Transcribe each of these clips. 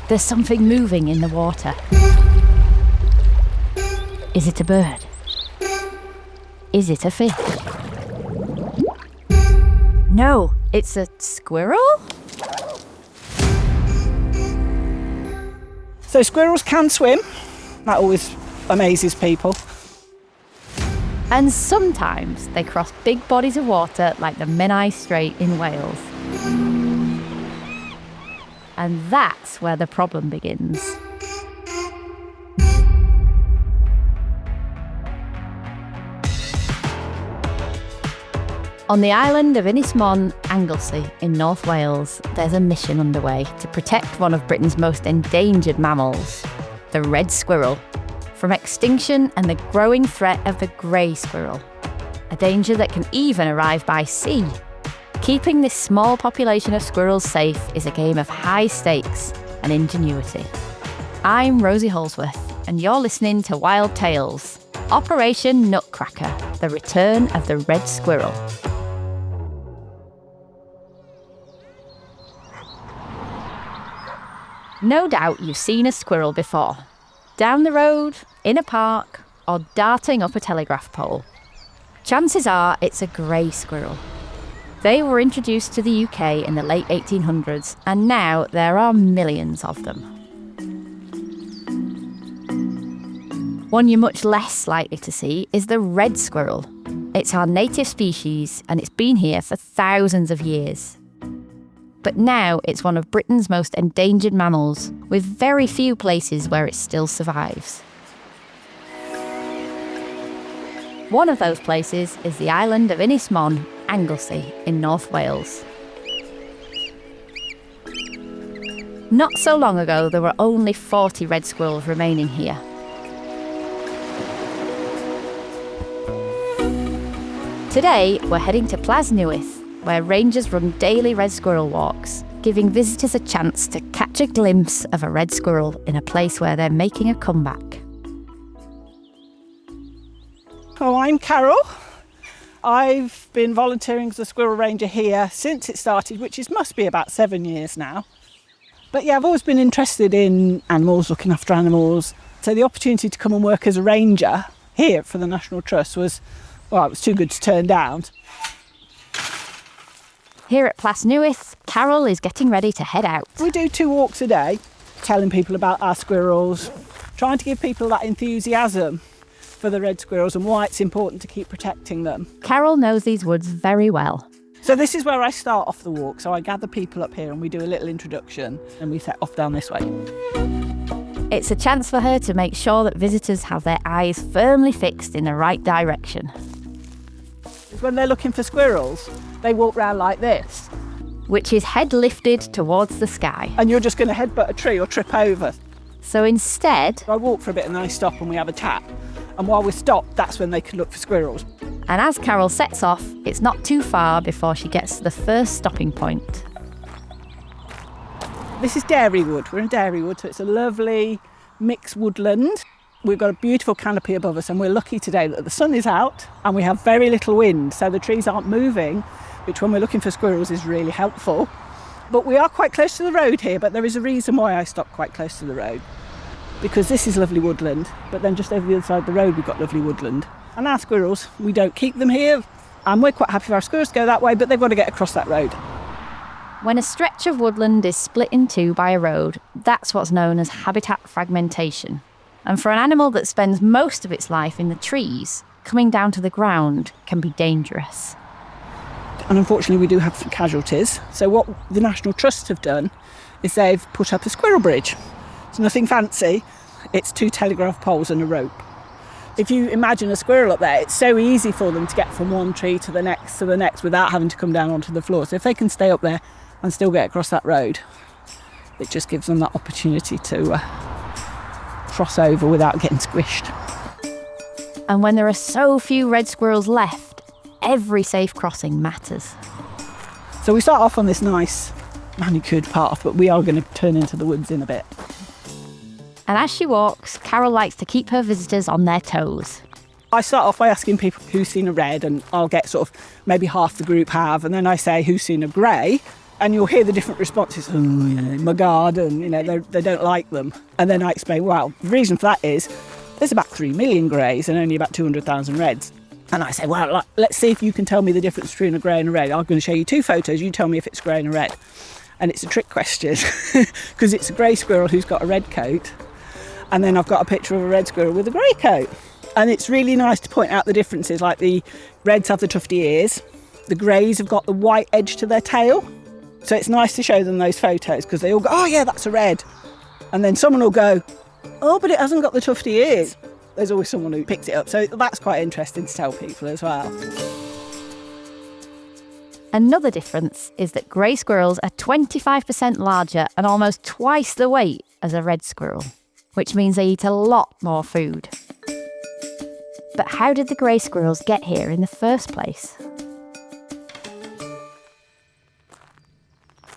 There's something moving in the water. Is it a bird? Is it a fish? No, it's a squirrel? So squirrels can swim. That always amazes people. And sometimes they cross big bodies of water like the Menai Strait in Wales. And that's where the problem begins. On the island of Ynys Môn, Anglesey, in North Wales, there's a mission underway to protect one of Britain's most endangered mammals, the red squirrel, from extinction and the growing threat of the grey squirrel, a danger that can even arrive by sea. Keeping this small population of squirrels safe is a game of high stakes and ingenuity. I'm Rosie Holdsworth, and you're listening to Wild Tales, Operation Nutcracker, the return of the red squirrel. No doubt you've seen a squirrel before. Down the road, in a park, or darting up a telegraph pole. Chances are it's a grey squirrel. They were introduced to the UK in the late 1800s, and now there are millions of them. One you're much less likely to see is the red squirrel. It's our native species, and it's been here for thousands of years. But now it's one of Britain's most endangered mammals, with very few places where it still survives. One of those places is the island of Ynys Môn, Anglesey, in North Wales. Not so long ago, there were only 40 red squirrels remaining here. Today, we're heading to Plas Newydd, where rangers run daily red squirrel walks, giving visitors a chance to catch a glimpse of a red squirrel in a place where they're making a comeback. Oh, I'm Carol. I've been volunteering as a squirrel ranger here since it started, which must be about 7 years now. But yeah, I've always been interested in animals, looking after animals. So the opportunity to come and work as a ranger here for the National Trust was too good to turn down. Here at Plas Newydd, Carol is getting ready to head out. We do 2 walks a day, telling people about our squirrels, trying to give people that enthusiasm for the red squirrels and why it's important to keep protecting them. Carol knows these woods very well. So this is where I start off the walk. So I gather people up here and we do a little introduction and we set off down this way. It's a chance for her to make sure that visitors have their eyes firmly fixed in the right direction. When they're looking for squirrels, they walk round like this. Which is head lifted towards the sky. And you're just going to headbutt a tree or trip over. So instead, I walk for a bit and then I stop and we have a chat. And while we stop, that's when they can look for squirrels. And as Carol sets off, it's not too far before she gets to the first stopping point. This is dairy wood. We're in dairy wood, so it's a lovely mixed woodland. We've got a beautiful canopy above us and we're lucky today that the sun is out and we have very little wind, so the trees aren't moving, which when we're looking for squirrels is really helpful. But we are quite close to the road here, but there is a reason why I stopped quite close to the road. Because this is lovely woodland, but then just over the other side of the road we've got lovely woodland. And our squirrels, we don't keep them here, and we're quite happy for our squirrels to go that way, but they've got to get across that road. When a stretch of woodland is split in two by a road, that's what's known as habitat fragmentation. And for an animal that spends most of its life in the trees, coming down to the ground can be dangerous. And unfortunately we do have some casualties. So what the National Trust have done is they've put up a squirrel bridge. It's nothing fancy, it's 2 telegraph poles and a rope. If you imagine a squirrel up there, it's so easy for them to get from one tree to the next without having to come down onto the floor. So if they can stay up there and still get across that road, it just gives them that opportunity to cross over without getting squished. And when there are so few red squirrels left, every safe crossing matters. So we start off on this nice manicured path, but we are going to turn into the woods in a bit. And as she walks, Carol likes to keep her visitors on their toes. I start off by asking people who's seen a red, and I'll get sort of maybe half the group have, and then I say who's seen a grey, And you'll hear the different responses. Oh, yeah, my garden, you know, they don't like them. And then I explain, well, the reason for that is there's about 3 million greys and only about 200,000 reds. And I say, well, let's see if you can tell me the difference between a grey and a red. I'm going to show you 2 photos. You tell me if it's grey and a red. And it's a trick question because it's a grey squirrel who's got a red coat. And then I've got a picture of a red squirrel with a grey coat. And it's really nice to point out the differences, like the reds have the tufty ears. The greys have got the white edge to their tail. So it's nice to show them those photos because they all go, oh yeah, that's a red. And then someone will go, oh, but it hasn't got the tufty ears. There's always someone who picks it up. So that's quite interesting to tell people as well. Another difference is that grey squirrels are 25% larger and almost twice the weight as a red squirrel, which means they eat a lot more food. But how did the grey squirrels get here in the first place?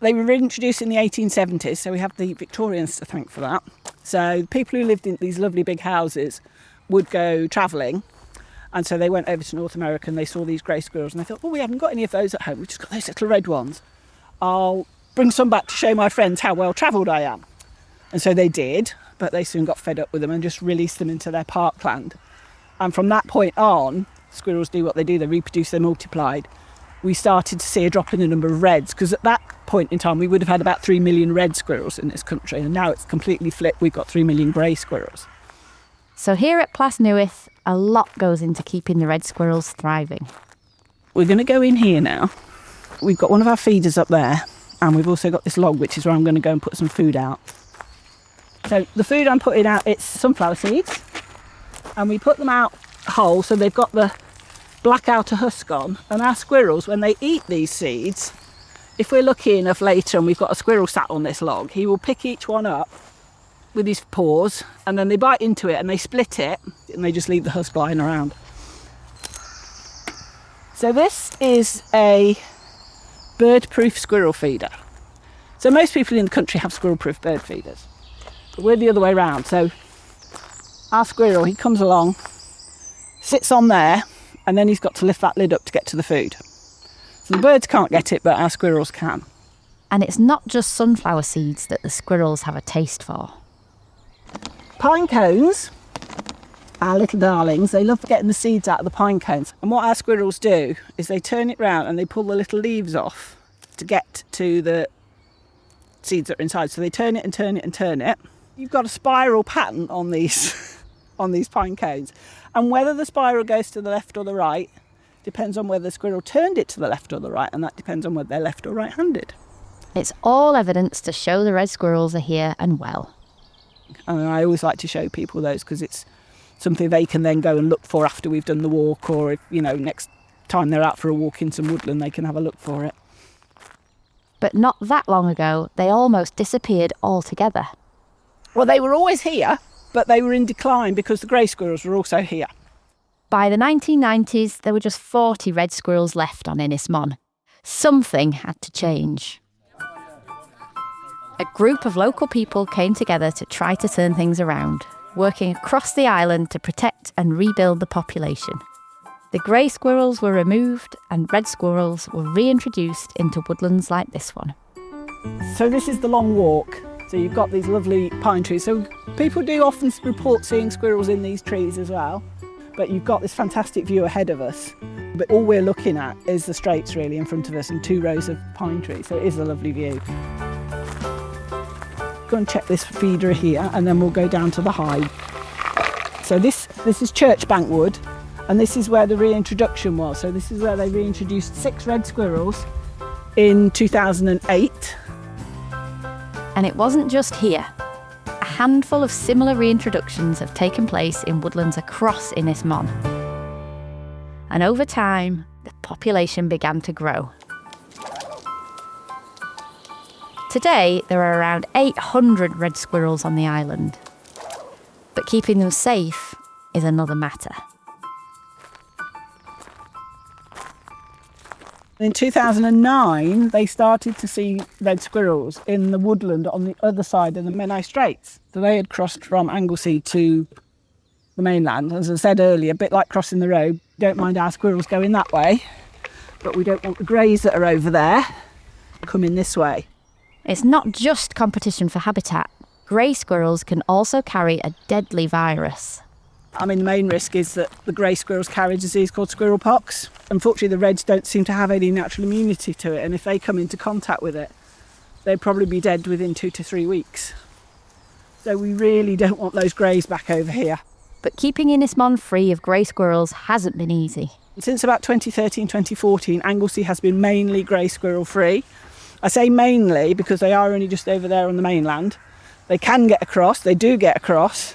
They were introduced in the 1870s, so we have the Victorians to thank for that. So people who lived in these lovely big houses would go travelling, and so they went over to North America and they saw these grey squirrels and they thought, well, we haven't got any of those at home, we've just got those little red ones. I'll bring some back to show my friends how well travelled I am. And so they did, but they soon got fed up with them and just released them into their parkland. And from that point on, squirrels do what they do, they reproduce, they multiplied. We started to see a drop in the number of reds, because at that point in time we would have had about 3 million red squirrels in this country, and now it's completely flipped, we've got 3 million grey squirrels. So here at Plas Newydd, a lot goes into keeping the red squirrels thriving. We're going to go in here now. We've got one of our feeders up there, and we've also got this log, which is where I'm going to go and put some food out. So the food I'm putting out, it's sunflower seeds, and we put them out whole, so they've got the black outer husk on. And our squirrels, when they eat these seeds, if we're lucky enough later and we've got a squirrel sat on this log, he will pick each one up with his paws, and then they bite into it and they split it, and they just leave the husk lying around. So this is a bird-proof squirrel feeder. So most people in the country have squirrel-proof bird feeders, but we're the other way around. So our squirrel, he comes along, sits on there, and then he's got to lift that lid up to get to the food. So the birds can't get it, but our squirrels can. And it's not just sunflower seeds that the squirrels have a taste for. Pine cones, our little darlings, they love getting the seeds out of the pine cones. And what our squirrels do is they turn it round and they pull the little leaves off to get to the seeds that are inside. So they turn it and turn it and turn it. You've got a spiral pattern on these on these pine cones. And whether the spiral goes to the left or the right depends on whether the squirrel turned it to the left or the right, and that depends on whether they're left or right-handed. It's all evidence to show the red squirrels are here and well. And I always like to show people those because it's something they can then go and look for after we've done the walk, or if, you know, next time they're out for a walk in some woodland, they can have a look for it. But not that long ago, they almost disappeared altogether. Well, they were always here, but they were in decline because the grey squirrels were also here. By the 1990s, there were just 40 red squirrels left on Ynys Môn. Something had to change. A group of local people came together to try to turn things around, working across the island to protect and rebuild the population. The grey squirrels were removed and red squirrels were reintroduced into woodlands like this one. So this is the long walk. So you've got these lovely pine trees. So people do often report seeing squirrels in these trees as well. But you've got this fantastic view ahead of us. But all we're looking at is the straits really in front of us and 2 rows of pine trees. So it is a lovely view. Go and check this feeder here, and then we'll go down to the hive. So this is Church Bank Wood, and this is where the reintroduction was. So this is where they reintroduced 6 red squirrels in 2008. And it wasn't just here. A handful of similar reintroductions have taken place in woodlands across Ynys Môn. And over time, the population began to grow. Today, there are around 800 red squirrels on the island. But keeping them safe is another matter. In 2009, they started to see red squirrels in the woodland on the other side of the Menai Straits. So they had crossed from Anglesey to the mainland. As I said earlier, a bit like crossing the road. Don't mind our squirrels going that way, but we don't want the greys that are over there coming this way. It's not just competition for habitat. Grey squirrels can also carry a deadly virus. I mean, the main risk is that the grey squirrels carry a disease called squirrel pox. Unfortunately, the reds don't seem to have any natural immunity to it, and if they come into contact with it, they'd probably be dead within 2 to 3 weeks. So we really don't want those greys back over here. But keeping Ynys Môn free of grey squirrels hasn't been easy. Since about 2013, 2014, Anglesey has been mainly grey squirrel free. I say mainly because they are only just over there on the mainland. They can get across, they do get across.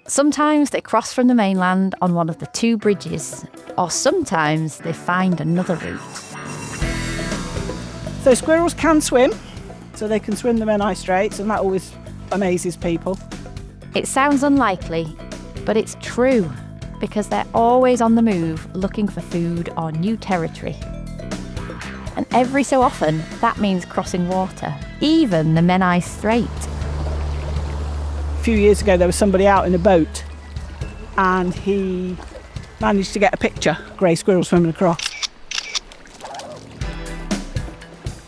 Sometimes they cross from the mainland on one of the 2 bridges, or sometimes they find another route. So squirrels can swim, so they can swim the Menai Straits, and that always amazes people. It sounds unlikely, but it's true, because they're always on the move looking for food or new territory. And every so often, that means crossing water, even the Menai Strait. A few years ago, there was somebody out in a boat and he managed to get a picture, grey squirrel swimming across.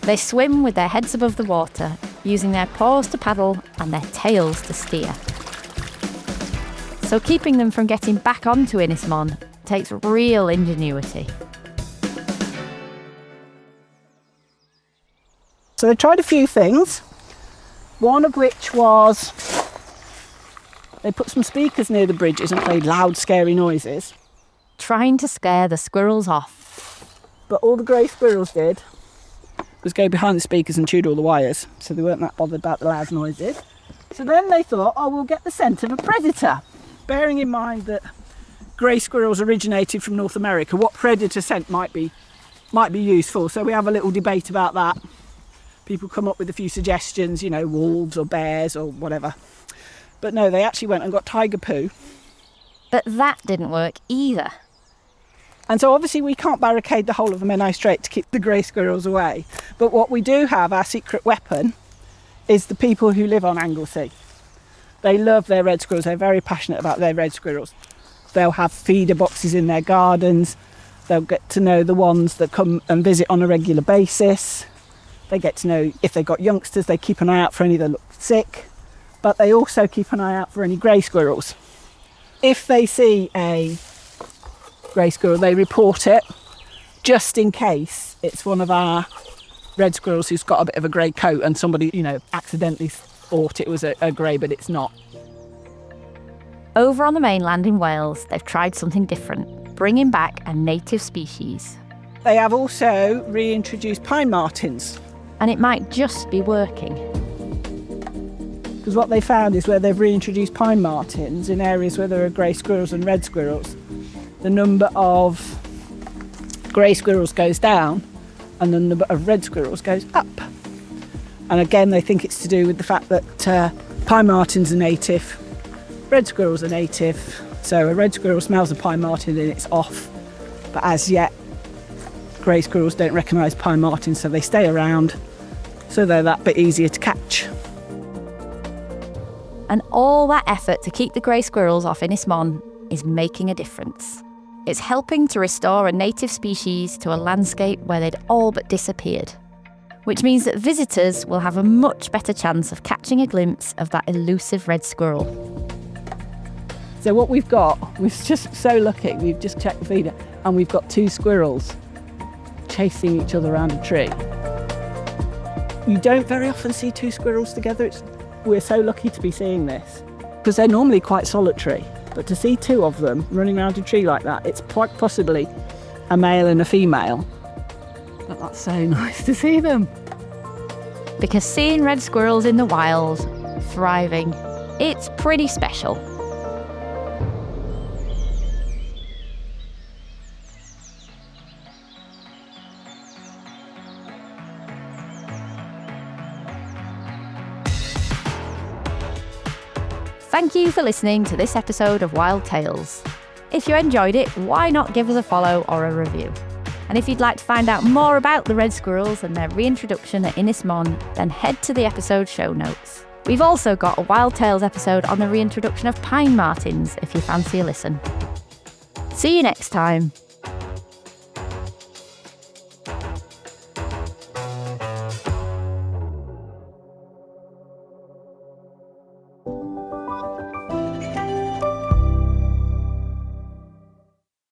They swim with their heads above the water, using their paws to paddle and their tails to steer. So keeping them from getting back onto Ynys Môn takes real ingenuity. So they tried a few things, one of which was they put some speakers near the bridges and played loud, scary noises. Trying to scare the squirrels off. But all the grey squirrels did was go behind the speakers and chewed all the wires, so they weren't that bothered about the loud noises. So then they thought, oh, we'll get the scent of a predator. Bearing in mind that grey squirrels originated from North America, what predator scent might be useful. So we have a little debate about that. People come up with a few suggestions, you know, wolves or bears or whatever. But no, they actually went and got tiger poo. But that didn't work either. And so obviously we can't barricade the whole of the Menai Strait to keep the grey squirrels away. But what we do have, our secret weapon, is the people who live on Anglesey. They love their red squirrels. They're very passionate about their red squirrels. They'll have feeder boxes in their gardens. They'll get to know the ones that come and visit on a regular basis. They get to know if they've got youngsters. They keep an eye out for any that look sick. But they also keep an eye out for any grey squirrels. If they see a grey squirrel, they report it, just in case it's one of our red squirrels who's got a bit of a grey coat and somebody, you know, accidentally thought it was a grey, but it's not. Over on the mainland in Wales, they've tried something different, bringing back a native species. They have also reintroduced pine martens. And it might just be working. Because what they found is where they've reintroduced pine martens in areas where there are grey squirrels and red squirrels, the number of grey squirrels goes down and the number of red squirrels goes up. And again, they think it's to do with the fact that pine martens are native, red squirrels are native. So a red squirrel smells a pine marten and it's off. But as yet, grey squirrels don't recognise pine martens, so they stay around, so they're that bit easier to catch. And all that effort to keep the grey squirrels off Ynys Môn is making a difference. It's helping to restore a native species to a landscape where they'd all but disappeared, which means that visitors will have a much better chance of catching a glimpse of that elusive red squirrel. So what we've got, we're just so lucky, we've just checked the feeder and we've got 2 squirrels chasing each other around a tree. You don't very often see 2 squirrels together. We're so lucky to be seeing this because they're normally quite solitary, but to see 2 of them running around a tree like that, it's quite possibly a male and a female. But that's so nice to see them. Because seeing red squirrels in the wild, thriving, it's pretty special. Thank you for listening to this episode of Wild Tales. If you enjoyed it, why not give us a follow or a review? And if you'd like to find out more about the red squirrels and their reintroduction at Ynys Môn, then head to the episode show notes. We've also got a Wild Tales episode on the reintroduction of pine martens if you fancy a listen. See you next time.